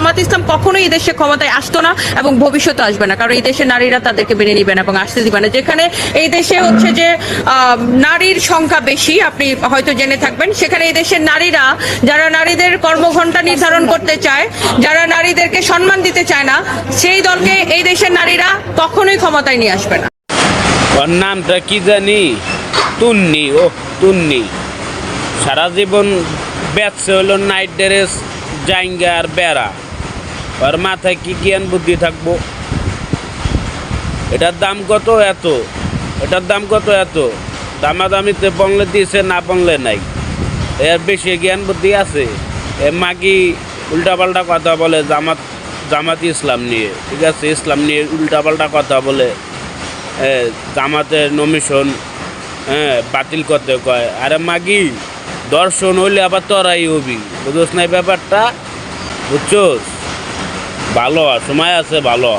জামাত ইসলাম কখনোই এই দেশে ক্ষমতায় আসতো না এবং ভবিষ্যতে আসবে না, কারণ এই দেশের নারীরা তাদেরকে মেনে নিবে না এবং আসতে দিবে না। যেখানে এই দেশে হচ্ছে যে নারীর সংখ্যা বেশি, আপনি হয়তো জেনে থাকবেন, সেখানে এই দেশের নারীরা, যারা নারীদের কর্মঘণ্টা নির্ধারণ করতে চায়, যারা নারীদেরকে সম্মান দিতে চায় না, সেই দলকে এই দেশের নারীরা কখনোই ক্ষমতায় নিয়ে আসবে না। ওর নামটা কি জানি, তুন্নি। ও তুন্নি সারা জীবন বেচছে হলো নাইট ড্রেস, জাইঙ্গা আর বেড়া। ওর মাথায় কি জ্ঞান বুদ্ধি থাকবো? এটার দাম কত এত, এটার দাম কত এত, দামাদামিতে বললে দিয়েছে, না বললে নাই। এর বেশি জ্ঞান বুদ্ধি আছে। এ মাগি উল্টাপাল্টা কথা বলে জামাত ইসলাম নিয়ে, ঠিক আছে, ইসলাম নিয়ে উল্টাপাল্টা কথা বলে। জামাতের নমিশন বাতিল করতে কয়। আরে মাগি, দর্শন হইলে আবার তোরাই হবি, বুঝোস না এই ব্যাপারটা? বুঝছোস? ভালো সময় আছে, ভালো।